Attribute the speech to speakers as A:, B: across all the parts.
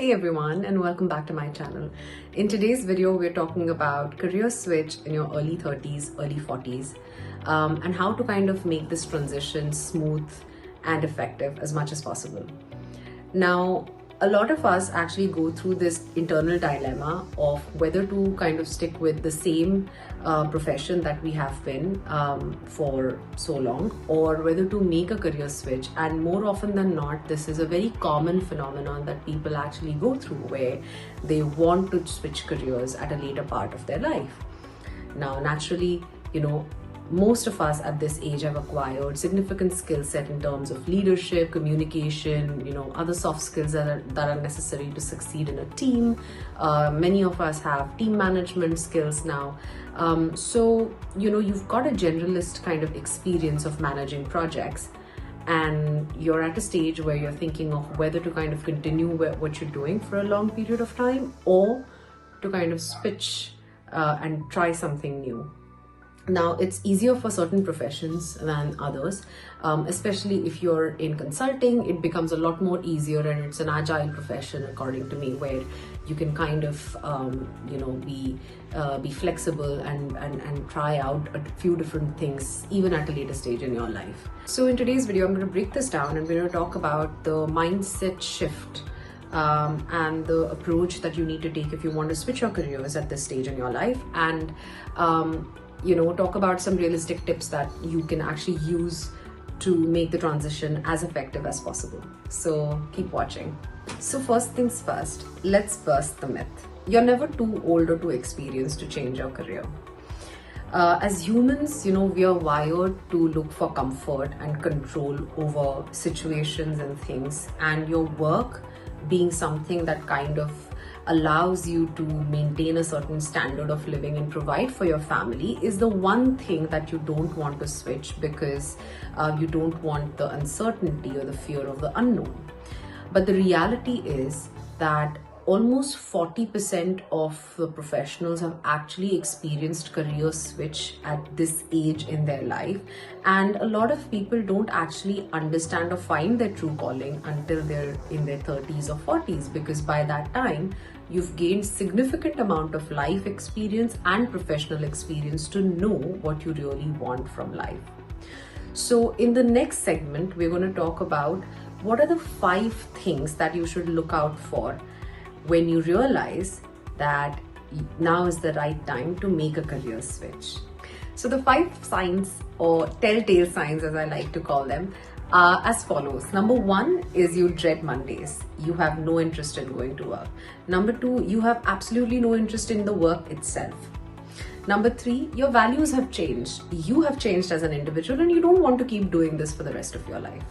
A: Hey everyone, and welcome back to my channel. In today's video, we're talking about career switch in your early 30s, early 40s, and how to kind of make this transition smooth and effective as much as possible. Now, a lot of us actually go through this internal dilemma of whether to kind of stick with the same profession that we have been for so long, or whether to make a career switch. And more often than not, this is a very common phenomenon that people actually go through, where they want to switch careers at a later part of their life. Now, naturally, most of us at this age have acquired significant skill set in terms of leadership, communication, other soft skills that are necessary to succeed in a team. Many of us have team management skills now. So you've got a generalist kind of experience of managing projects, and you're at a stage where you're thinking of whether to kind of continue what you're doing for a long period of time, or to kind of switch and try something new. Now, it's easier for certain professions than others, especially if you're in consulting. It becomes a lot more easier, and it's an agile profession, according to me, where you can kind of, be flexible and try out a few different things, even at a later stage in your life. So in today's video, I'm going to break this down, and we're going to talk about the mindset shift and the approach that you need to take if you want to switch your careers at this stage in your life, and talk about some realistic tips that you can actually use to make the transition as effective as possible. So keep watching. So first things first, let's burst the myth. You're never too old or too experienced to change your career. As humans, we are wired to look for comfort and control over situations and things, and your work being something that kind of allows you to maintain a certain standard of living and provide for your family is the one thing that you don't want to switch, because you don't want the uncertainty or the fear of the unknown. But the reality is that almost 40% of the professionals have actually experienced career switch at this age in their life, and a lot of people don't actually understand or find their true calling until they're in their 30s or 40s, because by that time you've gained significant amount of life experience and professional experience to know what you really want from life. So in the next segment, we're going to talk about what are the 5 things that you should look out for when you realize that now is the right time to make a career switch. So the 5 signs, or telltale signs as I like to call them, are as follows. Number 1 is you dread Mondays. You have no interest in going to work. Number 2, you have absolutely no interest in the work itself. Number 3, your values have changed. You have changed as an individual, and you don't want to keep doing this for the rest of your life.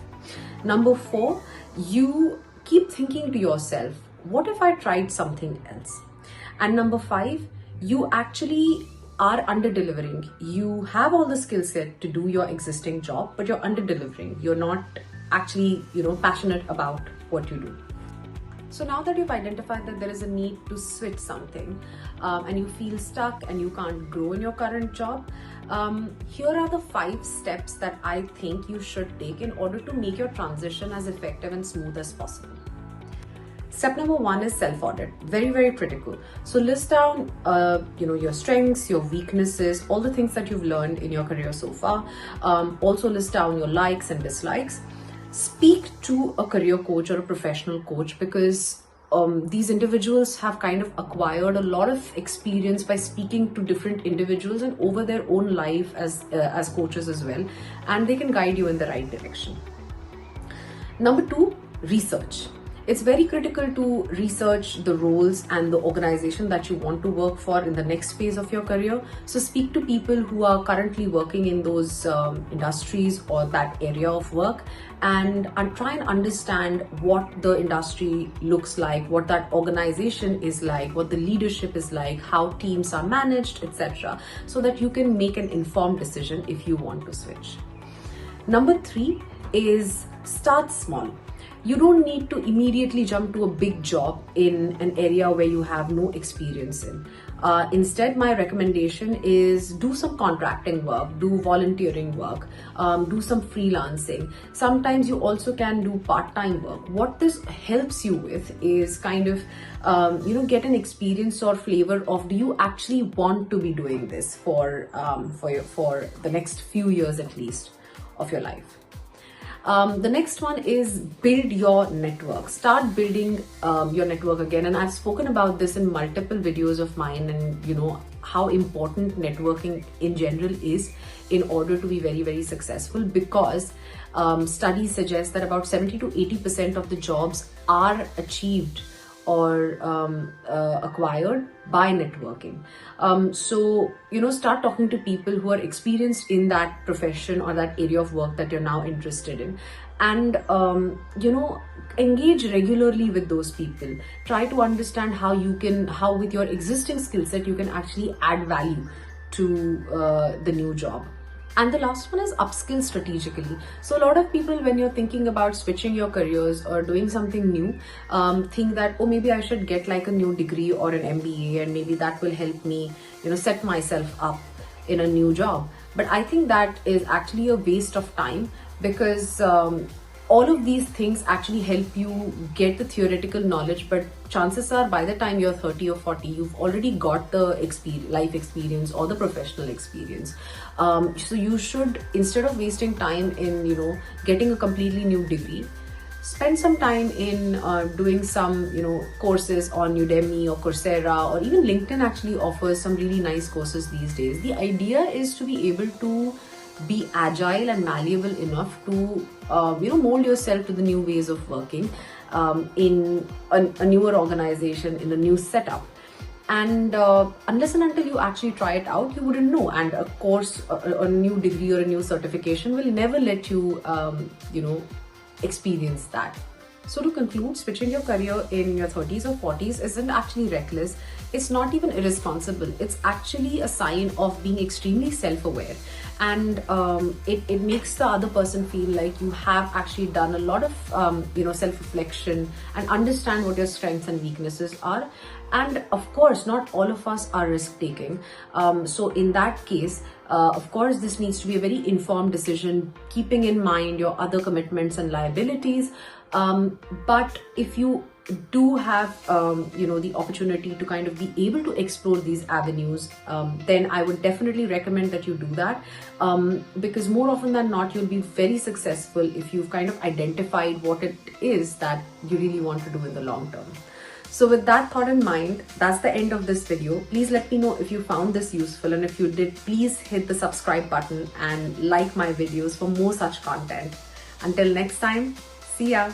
A: Number 4, you keep thinking to yourself, what if I tried something else? And number 5, you actually are under-delivering. You have all the skill set to do your existing job, but you're under-delivering. You're not actually, passionate about what you do. So now that you've identified that there is a need to switch something, and you feel stuck and you can't grow in your current job, here are the 5 steps that I think you should take in order to make your transition as effective and smooth as possible. Step number 1 is self-audit. Very, very critical. So list down, your strengths, your weaknesses, all the things that you've learned in your career so far. Also list down your likes and dislikes. Speak to a career coach or a professional coach, because these individuals have kind of acquired a lot of experience by speaking to different individuals and over their own life as coaches as well, and they can guide you in the right direction. Number 2, research. It's very critical to research the roles and the organization that you want to work for in the next phase of your career. So speak to people who are currently working in those industries or that area of work, and try and understand what the industry looks like, what that organization is like, what the leadership is like, how teams are managed, etc., so that you can make an informed decision if you want to switch. Number 3 is start small. You don't need to immediately jump to a big job in an area where you have no experience in. Instead, my recommendation is do some contracting work, do volunteering work, do some freelancing. Sometimes you also can do part-time work. What this helps you with is kind of, get an experience or flavor of, do you actually want to be doing this for the next few years at least of your life. The next one is build your network. Start building your network again. And I've spoken about this in multiple videos of mine, and how important networking in general is in order to be very, very successful, because studies suggest that about 70 to 80% of the jobs are achieved or acquired by networking. So start talking to people who are experienced in that profession or that area of work that you're now interested in, and engage regularly with those people. Try to understand how with your existing skill set you can actually add value to the new job. And the last one is upskill strategically. So a lot of people, when you're thinking about switching your careers or doing something new, think that, oh, maybe I should get like a new degree or an MBA, and maybe that will help me, set myself up in a new job. But I think that is actually a waste of time, because all of these things actually help you get the theoretical knowledge, but chances are by the time you're 30 or 40, you've already got the life experience or the professional experience. So you should, instead of wasting time in getting a completely new degree, spend some time in doing some courses on Udemy or Coursera, or even LinkedIn actually offers some really nice courses these days. The idea is to be able to be agile and malleable enough to mold yourself to the new ways of working in a newer organization, in a new setup. And unless and until you actually try it out, you wouldn't know. And a course, a new degree or a new certification will never let you experience that. So to conclude, switching your career in your 30s or 40s isn't actually reckless. It's not even irresponsible. It's actually a sign of being extremely self-aware. And it makes the other person feel like you have actually done a lot of self-reflection and understand what your strengths and weaknesses are. And of course, not all of us are risk-taking. So in that case, of course, this needs to be a very informed decision, keeping in mind your other commitments and liabilities. But if you do have the opportunity to kind of be able to explore these avenues, then I would definitely recommend that you do that, because more often than not, you'll be very successful if you've kind of identified what it is that you really want to do in the long term. So with that thought in mind, that's the end of this video. Please let me know if you found this useful, and if you did, please hit the subscribe button and like my videos for more such content. Until next time, see ya.